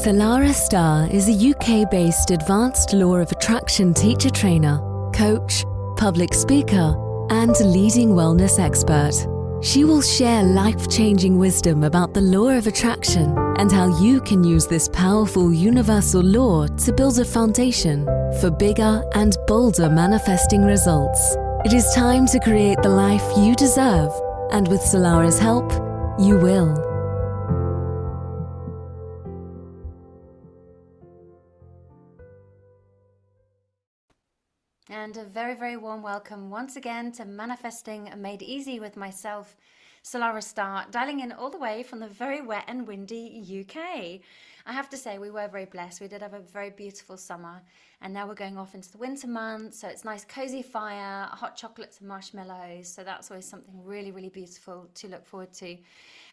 Salarah Starre is a UK-based advanced law of attraction teacher trainer, coach, public speaker, and leading wellness expert. She will share life-changing wisdom about the law of attraction and how you can use this powerful universal law to build a foundation for bigger and bolder manifesting results. It is time to create the life you deserve, and with Salarah's help, you will. And a very, very warm welcome once again to Manifesting Made Easy with myself, Salarah Starre, dialing in all the way from the very wet and windy UK. I have to say we were very blessed. We did have a very beautiful summer, and now we're going off into the winter months, so it's nice cozy fire, hot chocolates and marshmallows, so that's always something really, really beautiful to look forward to.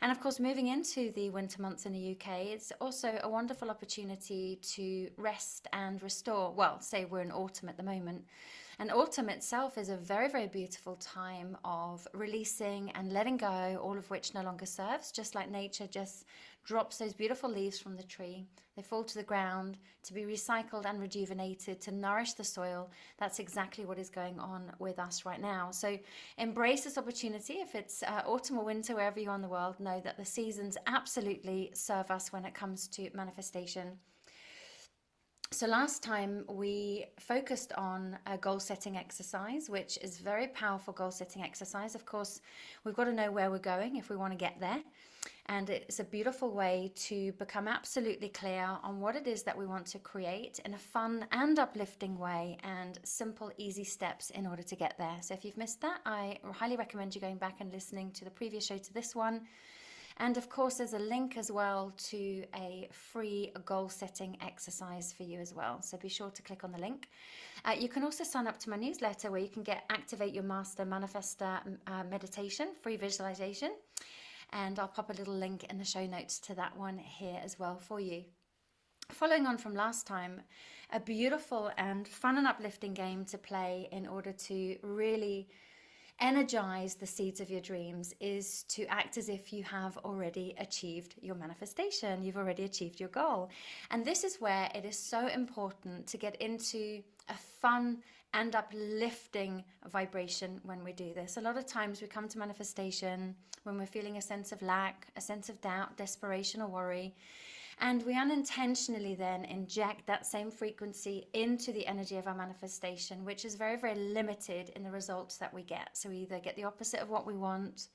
And of course, moving into the winter months in the UK, it's also a wonderful opportunity to rest and restore. Well, say we're in autumn at the moment. And autumn itself is a very, very beautiful time of releasing and letting go, all of which no longer serves, just like nature just drops those beautiful leaves from the tree. They fall to the ground to be recycled and rejuvenated, to nourish the soil. That's exactly what is going on with us right now. So embrace this opportunity. If it's autumn or winter, wherever you are in the world, know that the seasons absolutely serve us when it comes to manifestation. So last time we focused on a goal setting exercise, which is a very powerful goal setting exercise. Of course, we've got to know where we're going if we want to get there. And it's a beautiful way to become absolutely clear on what it is that we want to create in a fun and uplifting way, and simple, easy steps in order to get there. So if you've missed that, I highly recommend you going back and listening to the previous show to this one. And of course, there's a link as well to a free goal setting exercise for you as well. So be sure to click on the link. You can also sign up to my newsletter where you can get Activate Your Master Manifester meditation, free visualization. And I'll pop a little link in the show notes to that one here as well for you. Following on from last time, a beautiful and fun and uplifting game to play in order to really energize the seeds of your dreams is to act as if you have already achieved your manifestation. You've already achieved your goal. And this is where it is so important to get into a fun and uplifting vibration when we do this. A lot of times we come to manifestation when we're feeling a sense of lack, a sense of doubt, desperation, or worry. And we unintentionally then inject that same frequency into the energy of our manifestation, which is very, very limited in the results that we get. So we either get the opposite of what we want,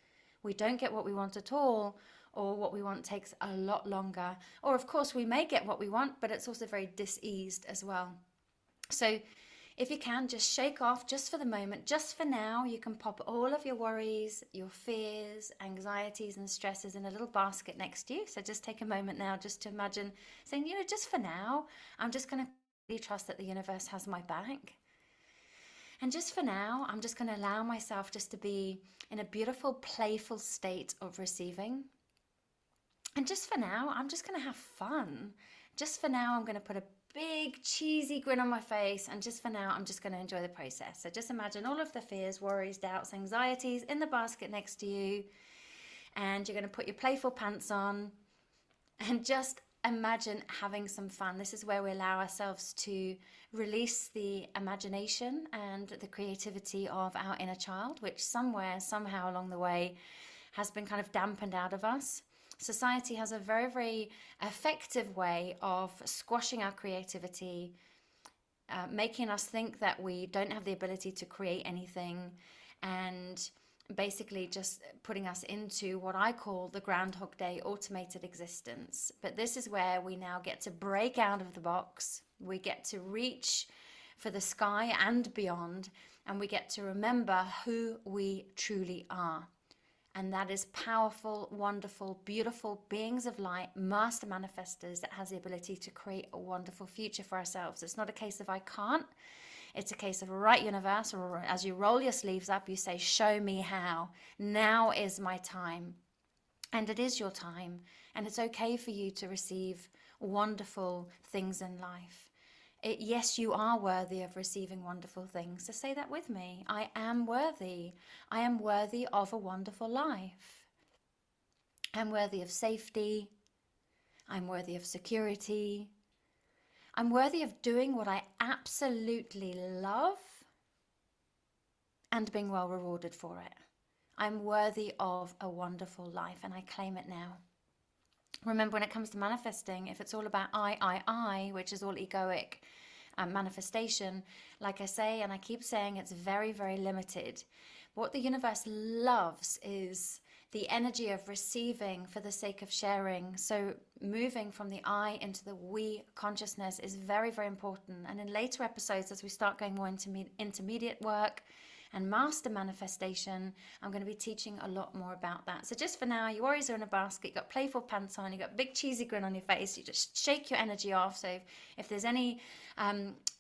we don't get what we want at all, or what we want takes a lot longer. Or of course, we may get what we want, but it's also very diseased as well. So if you can, just shake off just for the moment, just for now. You can pop all of your worries, your fears, anxieties and stresses in a little basket next to you. So just take a moment now just to imagine saying, just for now, I'm just going to really trust that the universe has my back. And just for now, I'm just going to allow myself just to be in a beautiful, playful state of receiving. And just for now, I'm just going to have fun. Just for now, I'm going to put a big cheesy grin on my face, and just for now I'm just going to enjoy the process. So just imagine all of the fears, worries, doubts, anxieties in the basket next to you, and you're going to put your playful pants on and just imagine having some fun. This is where we allow ourselves to release the imagination and the creativity of our inner child, which somewhere, somehow along the way has been kind of dampened out of us. Society has a very, very effective way of squashing our creativity, making us think that we don't have the ability to create anything, and basically just putting us into what I call the Groundhog Day automated existence. But this is where we now get to break out of the box. We get to reach for the sky and beyond, and we get to remember who we truly are. And that is powerful, wonderful, beautiful beings of light, master manifestors that has the ability to create a wonderful future for ourselves. It's not a case of I can't. It's a case of, right, universe, or as you roll your sleeves up, you say, show me how. Now is my time. And it is your time. And it's okay for you to receive wonderful things in life. Yes, you are worthy of receiving wonderful things. So say that with me. I am worthy. I am worthy of a wonderful life. I'm worthy of safety. I'm worthy of security. I'm worthy of doing what I absolutely love and being well rewarded for it. I'm worthy of a wonderful life, and I claim it now. Remember, when it comes to manifesting, if it's all about I, which is all egoic manifestation, like I say, and I keep saying, it's very, very limited. What the universe loves is the energy of receiving for the sake of sharing. So moving from the I into the we consciousness is very, very important. And in later episodes, as we start going more into intermediate work and master manifestation, I'm going to be teaching a lot more about that. So just for now, your worries are in a basket, you've got playful pants on, you've got a big cheesy grin on your face, you just shake your energy off. So if there's any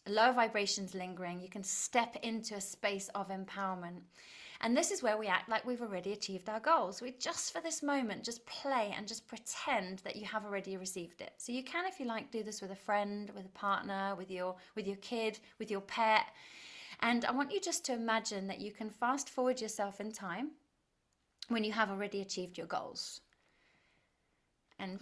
low vibrations lingering, you can step into a space of empowerment. And this is where we act like we've already achieved our goals. We just, for this moment, just play and just pretend that you have already received it. So you can, if you like, do this with a friend, with a partner, with your kid, with your pet. And I want you just to imagine that you can fast forward yourself in time when you have already achieved your goals. And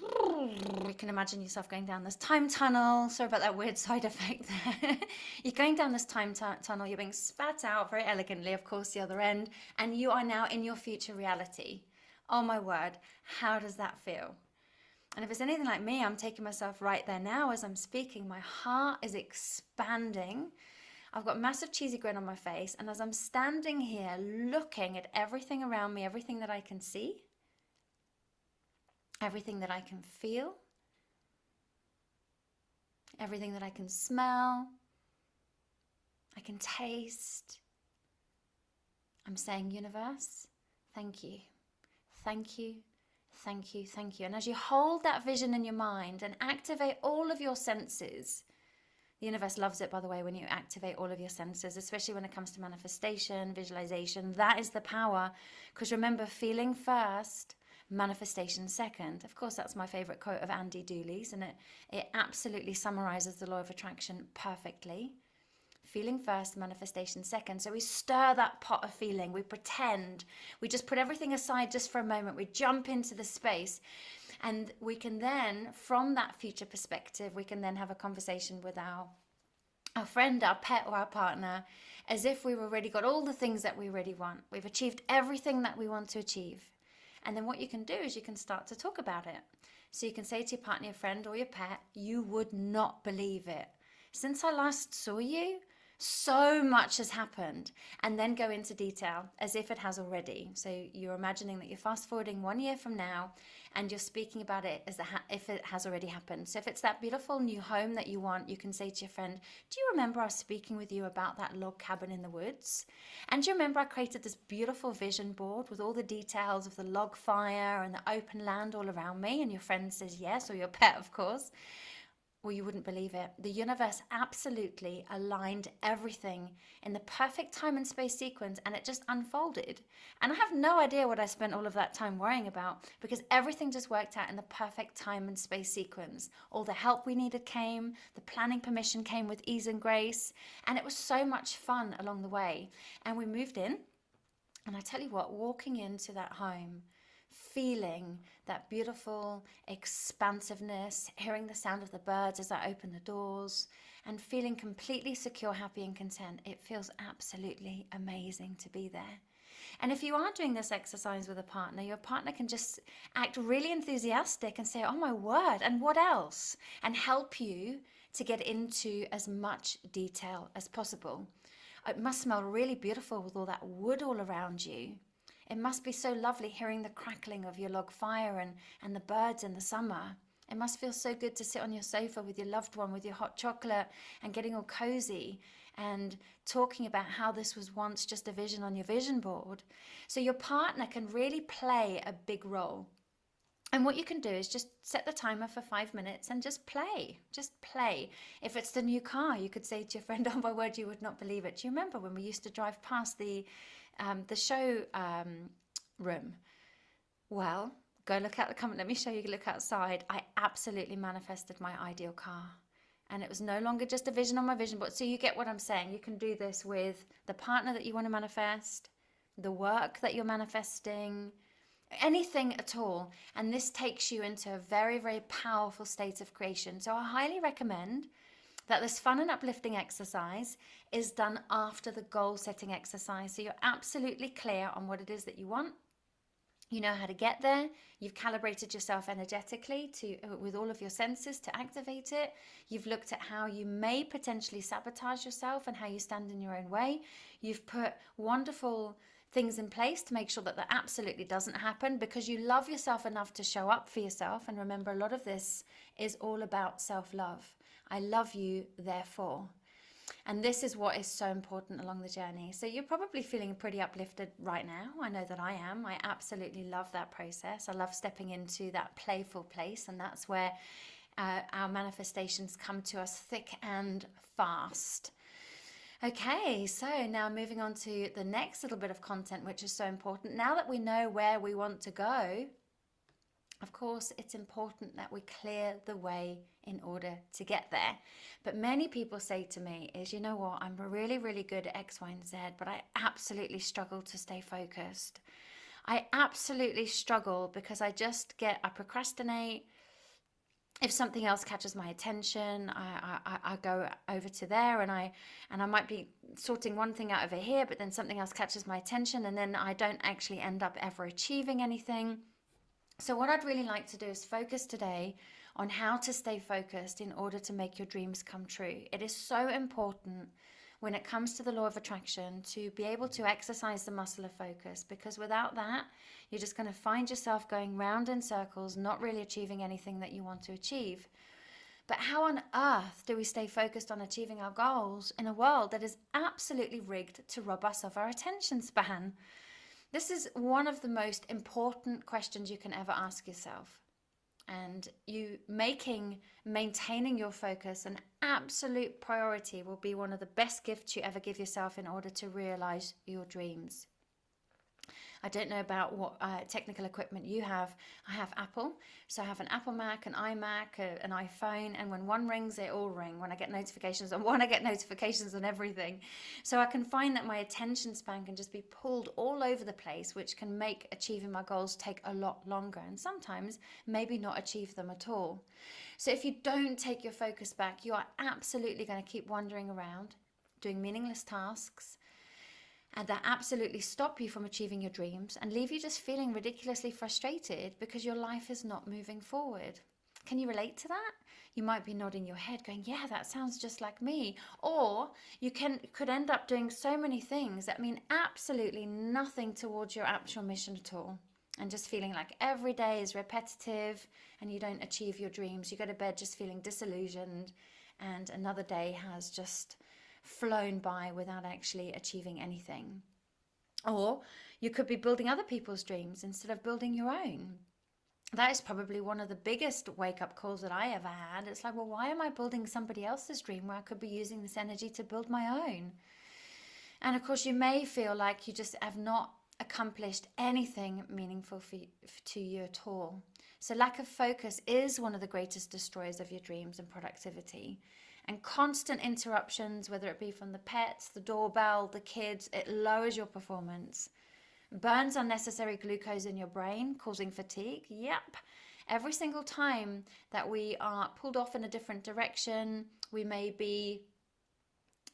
you can imagine yourself going down this time tunnel. Sorry about that weird side effect there. You're going down this time tunnel. You're being spat out very elegantly, of course, the other end. And you are now in your future reality. Oh my word, how does that feel? And if it's anything like me, I'm taking myself right there now as I'm speaking. My heart is expanding. I've got a massive cheesy grin on my face. And as I'm standing here looking at everything around me, everything that I can see, everything that I can feel, everything that I can smell, I can taste, I'm saying, universe, thank you, thank you, thank you, thank you. And as you hold that vision in your mind and activate all of your senses, the universe loves it, by the way, when you activate all of your senses, especially when it comes to manifestation, visualization. That is the power. Because remember, feeling first, manifestation second. Of course, that's my favorite quote of Andy Dooley's, and it absolutely summarizes the law of attraction perfectly. Feeling first, manifestation second. So we stir that pot of feeling. We pretend. We just put everything aside just for a moment. We jump into the space. And we can then, from that future perspective, we can then have a conversation with our friend, our pet, or our partner, as if we've already got all the things that we really want. We've achieved everything that we want to achieve. And then what you can do is you can start to talk about it. So you can say to your partner, your friend, or your pet, you would not believe it. Since I last saw you, so much has happened. And then go into detail as if it has already. So you're imagining that you're fast forwarding 1 year from now and you're speaking about it as if it has already happened. So if it's that beautiful new home that you want, you can say to your friend, do you remember I was speaking with you about that log cabin in the woods? And do you remember I created this beautiful vision board with all the details of the log fire and the open land all around me? And your friend says yes, or your pet, of course. Well, you wouldn't believe it. The universe absolutely aligned everything in the perfect time and space sequence, and it just unfolded. And I have no idea what I spent all of that time worrying about, because everything just worked out in the perfect time and space sequence. All the help we needed came, the planning permission came with ease and grace, and it was so much fun along the way. And we moved in, and I tell you what, walking into that home, feeling that beautiful expansiveness, hearing the sound of the birds as I open the doors, and feeling completely secure, happy, and content. It feels absolutely amazing to be there. And if you are doing this exercise with a partner, your partner can just act really enthusiastic and say, oh my word, and what else? And help you to get into as much detail as possible. It must smell really beautiful with all that wood all around you. It must be so lovely hearing the crackling of your log fire and the birds in the summer. It must feel so good to sit on your sofa with your loved one, with your hot chocolate, and getting all cozy and talking about how this was once just a vision on your vision board. So your partner can really play a big role. And what you can do is just set the timer for 5 minutes and just play. Just play. If it's the new car, you could say to your friend, oh my word, you would not believe it. Do you remember when we used to drive past the show room? Well, go look out the comment. Let me show you. Look outside. I absolutely manifested my ideal car. And it was no longer just a vision on my vision board. So you get what I'm saying. You can do this with the partner that you want to manifest, the work that you're manifesting, anything at all. And this takes you into a very, very powerful state of creation. So I highly recommend that this fun and uplifting exercise is done after the goal setting exercise. So you're absolutely clear on what it is that you want. You know how to get there. You've calibrated yourself energetically with all of your senses to activate it. You've looked at how you may potentially sabotage yourself and how you stand in your own way. You've put wonderful things in place to make sure that that absolutely doesn't happen, because you love yourself enough to show up for yourself. And remember, a lot of this is all about self-love. I love you, therefore. And this is what is so important along the journey. So you're probably feeling pretty uplifted right now. I know that I am. I absolutely love that process. I love stepping into that playful place. And that's where our manifestations come to us thick and fast. Okay, so now moving on to the next little bit of content, which is so important. Now that we know where we want to go, of course, it's important that we clear the way in order to get there. But many people say to me is, you know what, I'm really, really good at X, Y, and Z, but I absolutely struggle to stay focused. I absolutely struggle because I procrastinate. If something else catches my attention, I go over to there, and I might be sorting one thing out over here, but then something else catches my attention, and then I don't actually end up ever achieving anything. So what I'd really like to do is focus today on how to stay focused in order to make your dreams come true. It is so important when it comes to the law of attraction to be able to exercise the muscle of focus, because without that, you're just going to find yourself going round in circles, not really achieving anything that you want to achieve. But how on earth do we stay focused on achieving our goals in a world that is absolutely rigged to rob us of our attention span? This is one of the most important questions you can ever ask yourself. And maintaining your focus an absolute priority will be one of the best gifts you ever give yourself in order to realize your dreams. I don't know about what technical equipment you have. I have Apple, so I have an Apple Mac, an iMac, an iPhone, and when one rings, they all ring. When I get notifications on one, I get notifications on everything. So I can find that my attention span can just be pulled all over the place, which can make achieving my goals take a lot longer, and sometimes maybe not achieve them at all. So if you don't take your focus back, you are absolutely going to keep wandering around, doing meaningless tasks, and that absolutely stop you from achieving your dreams and leave you just feeling ridiculously frustrated because your life is not moving forward. Can you relate to that? You might be nodding your head going, yeah, that sounds just like me. Or you could end up doing so many things that mean absolutely nothing towards your actual mission at all, and just feeling like every day is repetitive and you don't achieve your dreams. You go to bed just feeling disillusioned, and another day has just flown by without actually achieving anything. Or you could be building other people's dreams instead of building your own. That is probably one of the biggest wake-up calls that I ever had. It's like, well, why am I building somebody else's dream where I could be using this energy to build my own? And of course, you may feel like you just have not accomplished anything meaningful to you at all. So lack of focus is one of the greatest destroyers of your dreams and productivity. And constant interruptions, whether it be from the pets, the doorbell, the kids, it lowers your performance. Burns unnecessary glucose in your brain, causing fatigue. Yep. Every single time that we are pulled off in a different direction, we may be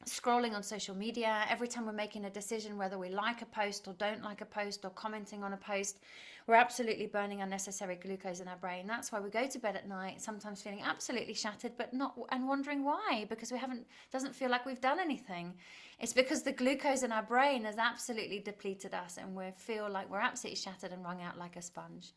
scrolling on social media, every time we're making a decision whether we like a post or don't like a post, or commenting on a post, we're absolutely burning unnecessary glucose in our brain. That's why we go to bed at night sometimes feeling absolutely shattered, and wondering why, because doesn't feel like we've done anything. It's because the glucose in our brain has absolutely depleted us, and we feel like we're absolutely shattered and wrung out like a sponge.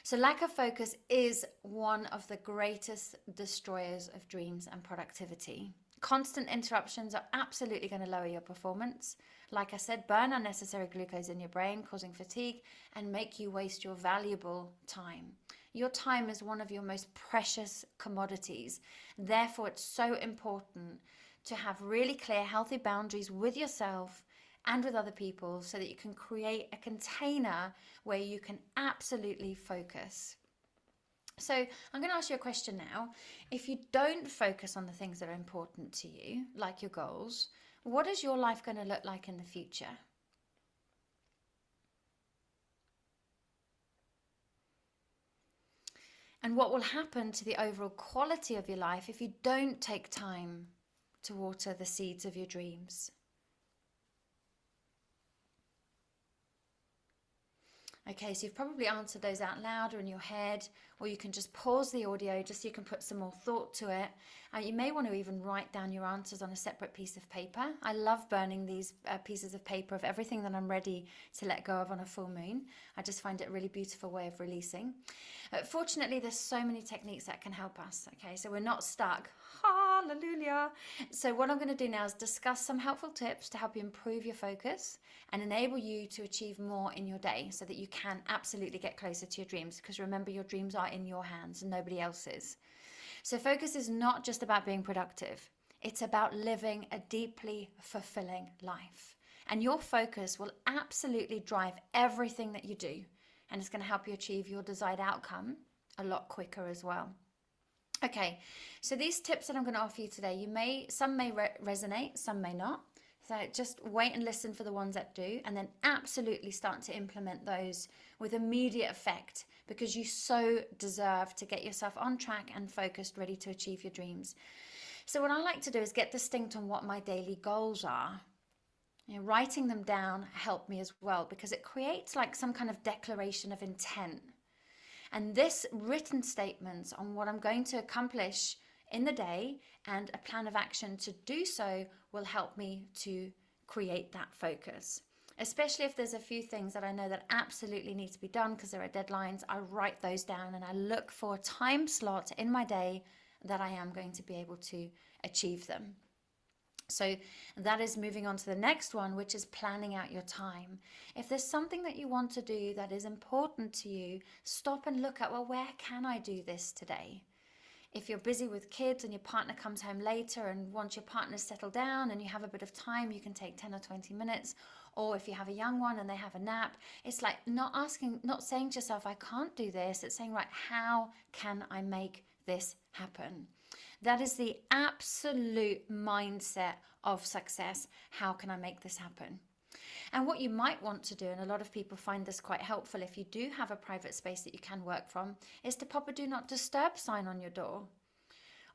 So lack of focus is one of the greatest destroyers of dreams and productivity. Constant interruptions are absolutely going to lower your performance. Like I said, burn unnecessary glucose in your brain, causing fatigue, and make you waste your valuable time. Your time is one of your most precious commodities. Therefore, it's so important to have really clear, healthy boundaries with yourself and with other people so that you can create a container where you can absolutely focus. So I'm going to ask you a question now. If you don't focus on the things that are important to you, like your goals, what is your life going to look like in the future? And what will happen to the overall quality of your life if you don't take time to water the seeds of your dreams? Okay, so you've probably answered those out loud or in your head, or you can just pause the audio just so you can put some more thought to it. You may want to even write down your answers on a separate piece of paper. I love burning these pieces of paper of everything that I'm ready to let go of on a full moon. I just find it a really beautiful way of releasing. Fortunately, there's so many techniques that can help us. Okay, so we're not stuck. Hallelujah. So what I'm going to do now is discuss some helpful tips to help you improve your focus and enable you to achieve more in your day so that you can absolutely get closer to your dreams, because remember, your dreams are in your hands and nobody else's. So focus is not just about being productive. It's about living a deeply fulfilling life. And your focus will absolutely drive everything that you do. And it's going to help you achieve your desired outcome a lot quicker as well. Okay, so these tips that I'm going to offer you today, some may resonate, some may not. So just wait and listen for the ones that do, and then absolutely start to implement those with immediate effect, because you so deserve to get yourself on track and focused, ready to achieve your dreams. So what I like to do is get distinct on what my daily goals are. Writing them down helped me as well, because it creates like some kind of declaration of intent. And this written statements on what I'm going to accomplish in the day and a plan of action to do so will help me to create that focus. Especially if there's a few things that I know that absolutely need to be done because there are deadlines, I write those down and I look for a time slot in my day that I am going to be able to achieve them. So that is moving on to the next one, which is planning out your time. If there's something that you want to do that is important to you, stop and look at, well, where can I do this today? If you're busy with kids and your partner comes home later, and once your partner's settled down and you have a bit of time, you can take 10 or 20 minutes. Or if you have a young one and they have a nap, it's like not saying to yourself, I can't do this. It's saying, right, how can I make this happen? That is the absolute mindset of success. How can I make this happen? And what you might want to do, and a lot of people find this quite helpful if you do have a private space that you can work from, is to pop a do not disturb sign on your door.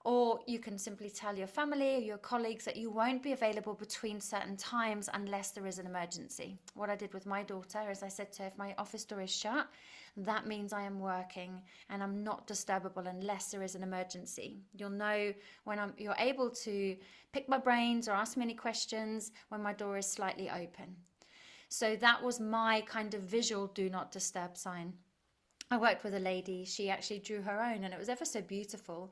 Or you can simply tell your family or your colleagues that you won't be available between certain times unless there is an emergency. What I did with my daughter is I said to her, if my office door is shut, that means I am working and I'm not disturbable unless there is an emergency. You'll know when you're able to pick my brains or ask me any questions when my door is slightly open. So that was my kind of visual do not disturb sign. I worked with a lady, she actually drew her own and it was ever so beautiful.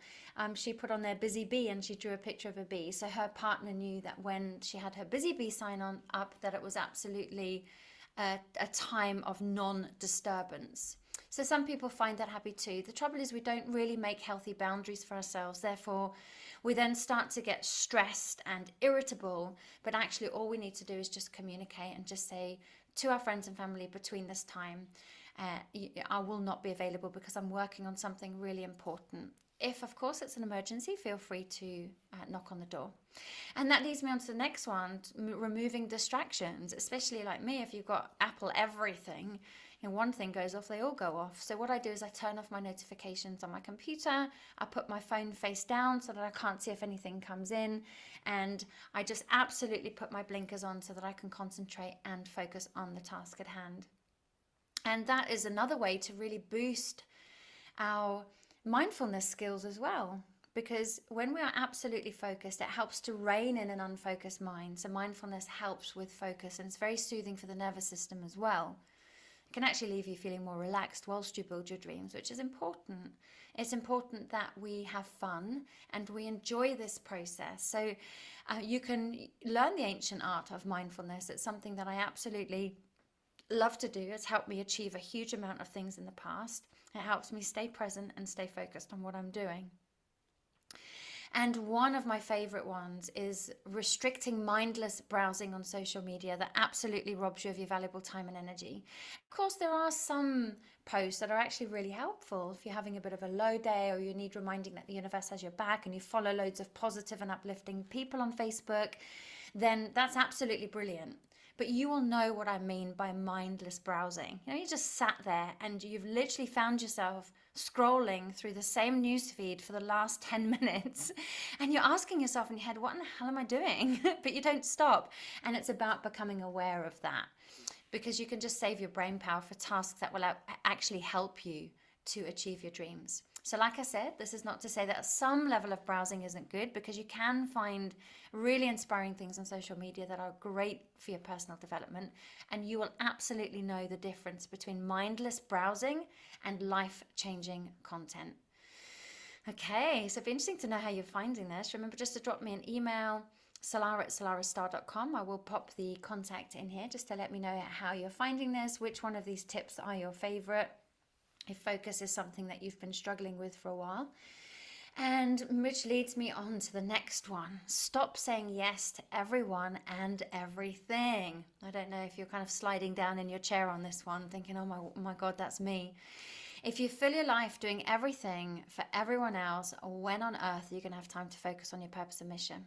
She put on there busy bee and she drew a picture of a bee. So her partner knew that when she had her busy bee sign on up, that it was absolutely a time of non-disturbance. So some people find that happy too. The trouble is we don't really make healthy boundaries for ourselves. Therefore, we then start to get stressed and irritable. But actually all we need to do is just communicate and just say to our friends and family, between this time, I will not be available because I'm working on something really important. If, of course, it's an emergency, feel free to knock on the door. And that leads me on to the next one, removing distractions, especially like me, if you've got Apple everything, one thing goes off, they all go off. So what I do is I turn off my notifications on my computer, I put my phone face down so that I can't see if anything comes in, and I just absolutely put my blinkers on so that I can concentrate and focus on the task at hand. And that is another way to really boost our mindfulness skills as well. Because when we are absolutely focused, it helps to rein in an unfocused mind. So mindfulness helps with focus, and it's very soothing for the nervous system as well. It can actually leave you feeling more relaxed whilst you build your dreams, which is important. It's important that we have fun and we enjoy this process. So you can learn the ancient art of mindfulness. It's something that I absolutely love to do. It's helped me achieve a huge amount of things in the past. It helps me stay present and stay focused on what I'm doing. And one of my favorite ones is restricting mindless browsing on social media that absolutely robs you of your valuable time and energy. Of course, there are some posts that are actually really helpful. If you're having a bit of a low day or you need reminding that the universe has your back and you follow loads of positive and uplifting people on Facebook, then that's absolutely brilliant. But you will know what I mean by mindless browsing. You know, you just sat there and you've literally found yourself scrolling through the same newsfeed for the last 10 minutes, and you're asking yourself in your head, what in the hell am I doing? But you don't stop. And it's about becoming aware of that, because you can just save your brain power for tasks that will actually help you to achieve your dreams. So like I said, this is not to say that some level of browsing isn't good, because you can find really inspiring things on social media that are great for your personal development, and you will absolutely know the difference between mindless browsing and life-changing content. Okay, so it'd be interesting to know how you're finding this. Remember just to drop me an email, salarah@salarahstarre.com. I will pop the contact in here just to let me know how you're finding this, which one of these tips are your favorite, if focus is something that you've been struggling with for a while. And which leads me on to the next one. Stop saying yes to everyone and everything. I don't know if you're kind of sliding down in your chair on this one, thinking, oh my God, that's me. If you fill your life doing everything for everyone else, when on earth are you going to have time to focus on your purpose and mission?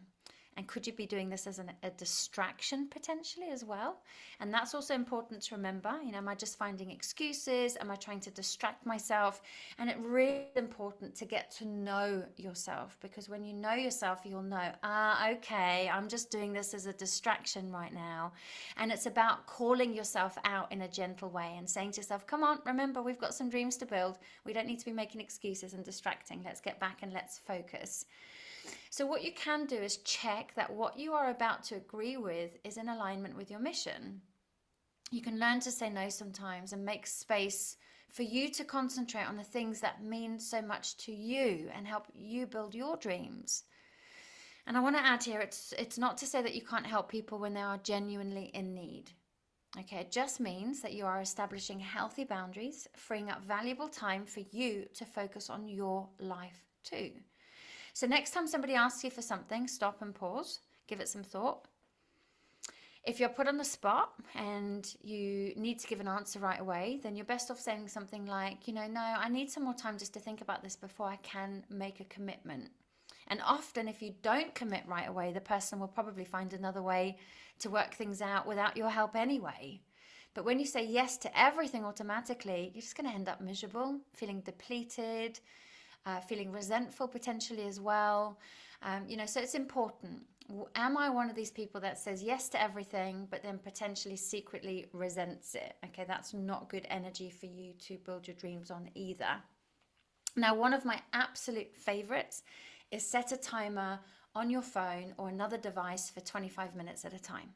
And could you be doing this as a distraction potentially as well? And that's also important to remember. You know, am I just finding excuses? Am I trying to distract myself? And it's really important to get to know yourself, because when you know yourself, you'll know, okay, I'm just doing this as a distraction right now. And it's about calling yourself out in a gentle way and saying to yourself, come on, remember, we've got some dreams to build. We don't need to be making excuses and distracting. Let's get back and let's focus. So what you can do is check that what you are about to agree with is in alignment with your mission. You can learn to say no sometimes and make space for you to concentrate on the things that mean so much to you and help you build your dreams. And I want to add here, it's not to say that you can't help people when they are genuinely in need. Okay, it just means that you are establishing healthy boundaries, freeing up valuable time for you to focus on your life too. So next time somebody asks you for something, stop and pause, give it some thought. If you're put on the spot and you need to give an answer right away, then you're best off saying something like, no, I need some more time just to think about this before I can make a commitment. And often if you don't commit right away, the person will probably find another way to work things out without your help anyway. But when you say yes to everything automatically, you're just going to end up miserable, feeling depleted, feeling resentful potentially as well. So it's important. Am I one of these people that says yes to everything, but then potentially secretly resents it? Okay, that's not good energy for you to build your dreams on either. Now, one of my absolute favorites is set a timer on your phone or another device for 25 minutes at a time.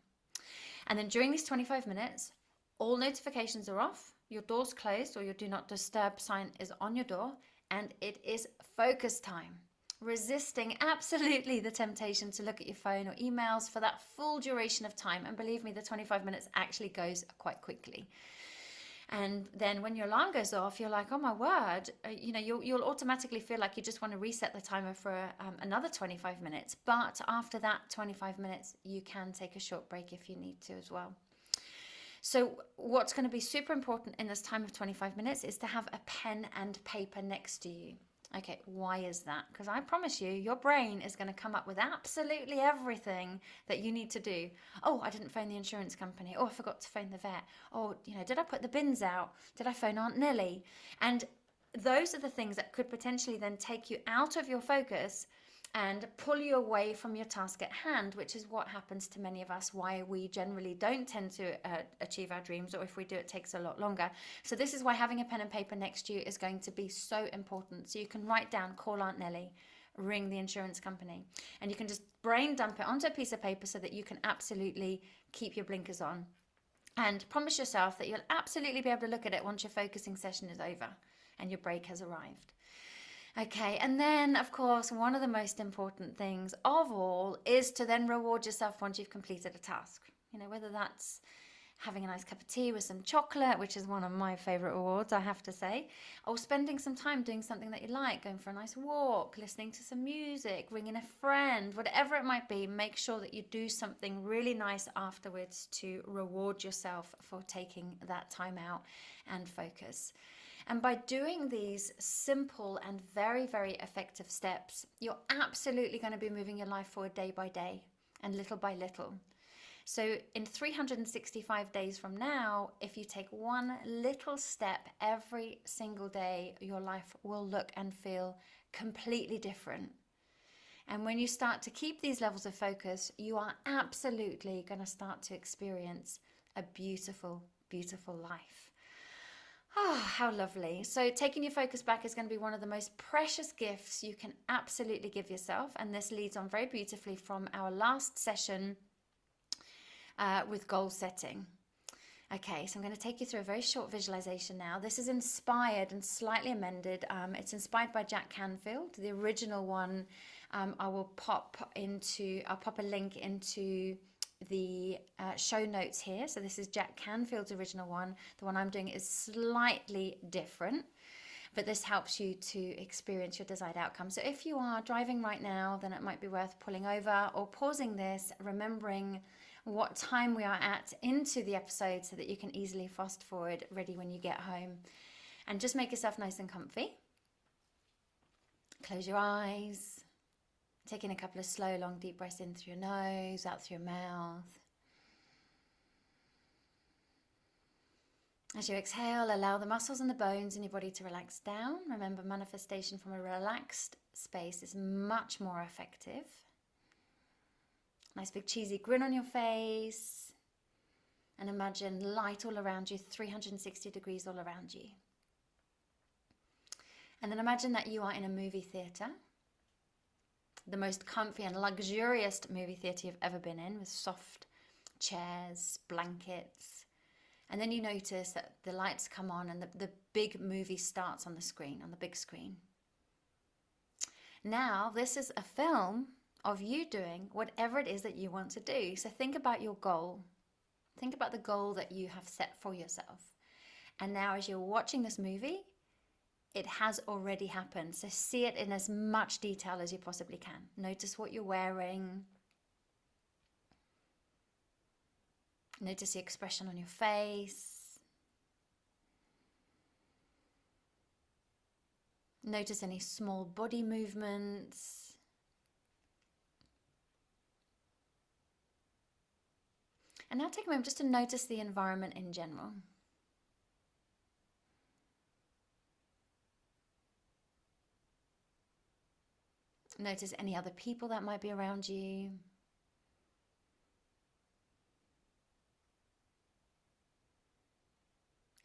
And then during these 25 minutes, all notifications are off, your door's closed, or your do not disturb sign is on your door, and it is focus time. Resisting absolutely the temptation to look at your phone or emails for that full duration of time. And believe me, the 25 minutes actually goes quite quickly. And then when your alarm goes off, you're like, oh my word, you'll automatically feel like you just want to reset the timer for another 25 minutes. But after that 25 minutes, you can take a short break if you need to as well. So what's going to be super important in this time of 25 minutes is to have a pen and paper next to you. Okay, why is that? Because I promise you, your brain is going to come up with absolutely everything that you need to do. Oh, I didn't phone the insurance company. Oh, I forgot to phone the vet. Oh, did I put the bins out? Did I phone Aunt Nellie? And those are the things that could potentially then take you out of your focus and pull you away from your task at hand, which is what happens to many of us, why we generally don't tend to achieve our dreams, or if we do, it takes a lot longer. So this is why having a pen and paper next to you is going to be so important. So you can write down, call Aunt Nellie, ring the insurance company, and you can just brain dump it onto a piece of paper so that you can absolutely keep your blinkers on. And promise yourself that you'll absolutely be able to look at it once your focusing session is over and your break has arrived. Okay, and then, of course, one of the most important things of all is to then reward yourself once you've completed a task. Whether that's having a nice cup of tea with some chocolate, which is one of my favorite rewards, I have to say, or spending some time doing something that you like, going for a nice walk, listening to some music, ringing a friend, whatever it might be. Make sure that you do something really nice afterwards to reward yourself for taking that time out and focus. And by doing these simple and very, very effective steps, you're absolutely going to be moving your life forward day by day and little by little. So in 365 days from now, if you take one little step every single day, your life will look and feel completely different. And when you start to keep these levels of focus, you are absolutely going to start to experience a beautiful, beautiful life. Oh, how lovely. So taking your focus back is going to be one of the most precious gifts you can absolutely give yourself. And this leads on very beautifully from our last session with goal setting. Okay, so I'm going to take you through a very short visualization now. This is inspired and slightly amended. It's inspired by Jack Canfield. The original one, I'll pop a link into the show notes here. So this is Jack Canfield's original one. The one I'm doing is slightly different, but this helps you to experience your desired outcome. So if you are driving right now, then it might be worth pulling over or pausing this, remembering what time we are at into the episode so that you can easily fast forward ready when you get home. And just make yourself nice and comfy. Close your eyes. Taking a couple of slow, long, deep breaths in through your nose, out through your mouth. As you exhale, allow the muscles and the bones in your body to relax down. Remember, manifestation from a relaxed space is much more effective. Nice big cheesy grin on your face. And imagine light all around you, 360 degrees all around you. And then imagine that you are in a movie theatre. The most comfy and luxurious movie theatre you've ever been in, with soft chairs, blankets. And then you notice that the lights come on and the big movie starts on the screen, on the big screen. Now, this is a film of you doing whatever it is that you want to do. So think about your goal. Think about the goal that you have set for yourself. And now as you're watching this movie, it has already happened. So see it in as much detail as you possibly can. Notice what you're wearing. Notice the expression on your face. Notice any small body movements. And now take a moment just to notice the environment in general. Notice any other people that might be around you.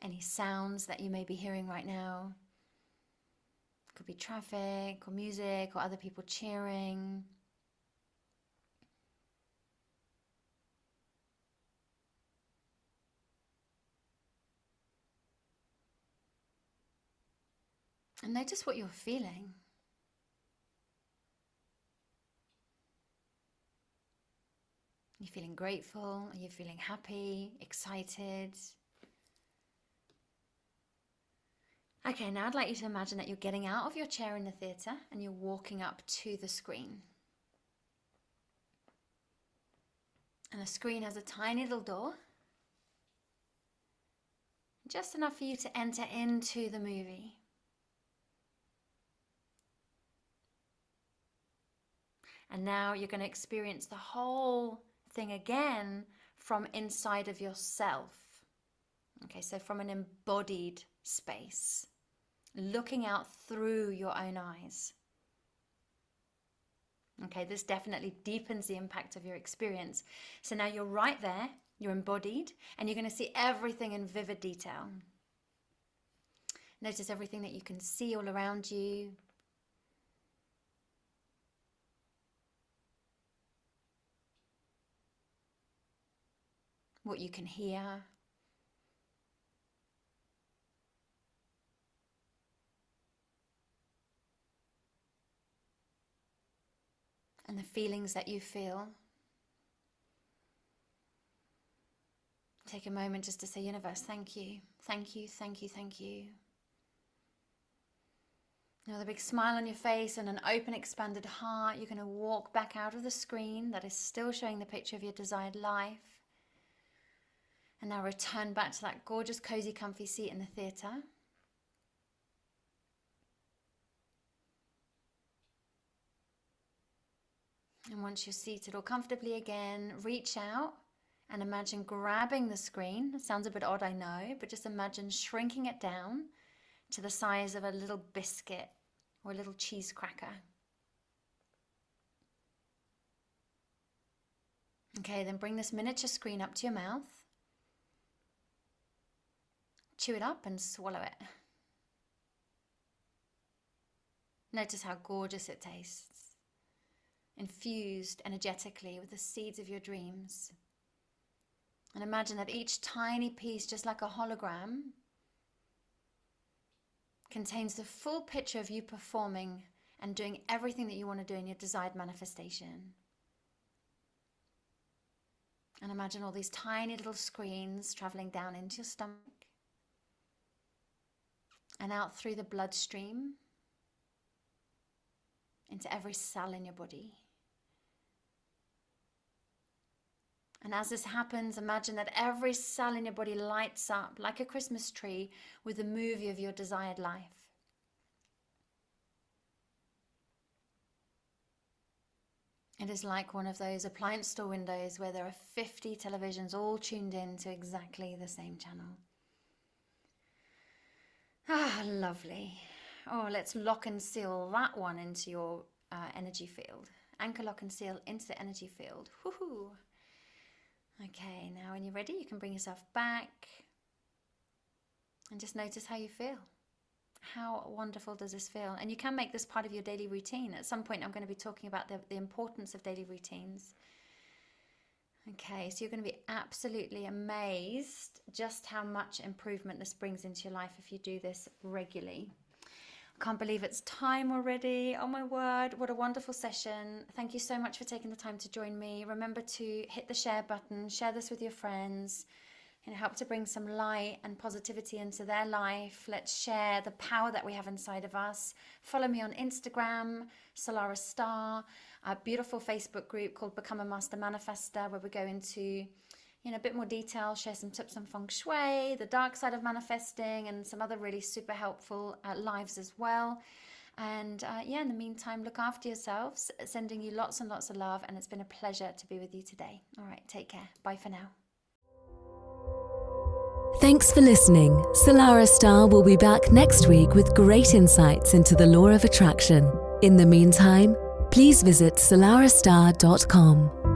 Any sounds that you may be hearing right now. Could be traffic or music or other people cheering. And notice what you're feeling. Are you feeling grateful? Are you feeling happy, excited? Okay, now I'd like you to imagine that you're getting out of your chair in the theatre and you're walking up to the screen. And the screen has a tiny little door, just enough for you to enter into the movie. And now you're going to experience the whole thing again from inside of yourself. Okay, so from an embodied space, looking out through your own eyes. Okay, this definitely deepens the impact of your experience. So now you're right there, you're embodied, and you're going to see everything in vivid detail. Notice everything that you can see all around you. What you can hear. And the feelings that you feel. Take a moment just to say, universe, thank you. Thank you, thank you, thank you. Now with a big smile on your face and an open, expanded heart, you're going to walk back out of the screen that is still showing the picture of your desired life. And now return back to that gorgeous, cozy, comfy seat in the theatre. And once you're seated all comfortably again, reach out And imagine grabbing the screen. It sounds a bit odd, I know, but just imagine shrinking it down to the size of a little biscuit or a little cheese cracker. Okay, then bring this miniature screen up to your mouth. Chew it up and swallow it. Notice how gorgeous it tastes, infused energetically with the seeds of your dreams. And imagine that each tiny piece, just like a hologram, contains the full picture of you performing and doing everything that you want to do in your desired manifestation. And imagine all these tiny little screens traveling down into your stomach and out through the bloodstream into every cell in your body. And as this happens, imagine that every cell in your body lights up like a Christmas tree with the movie of your desired life. It is like one of those appliance store windows where there are 50 televisions all tuned in to exactly the same channel. Ah, lovely. Oh, let's lock and seal that one into your energy field. Anchor, lock and seal into the energy field. Woohoo! Okay, now when you're ready, you can bring yourself back and just notice how you feel. How wonderful does this feel? And you can make this part of your daily routine. At some point, I'm going to be talking about the importance of daily routines. Okay, so you're going to be absolutely amazed just how much improvement this brings into your life if you do this regularly. I can't believe it's time already. Oh my word, what a wonderful session. Thank you so much for taking the time to join me. Remember to hit the share button, share this with your friends, and help to bring some light and positivity into their life. Let's share the power that we have inside of us. Follow me on Instagram, Salarah Starre, a beautiful Facebook group called Become a Master Manifester, where we go into a bit more detail, share some tips on feng shui, the dark side of manifesting, and some other really super helpful lives as well. And in the meantime, look after yourselves, sending you lots and lots of love, and it's been a pleasure to be with you today. All right, take care. Bye for now. Thanks for listening. Salarah Starre will be back next week with great insights into the law of attraction. In the meantime, please visit salarahstarre.com.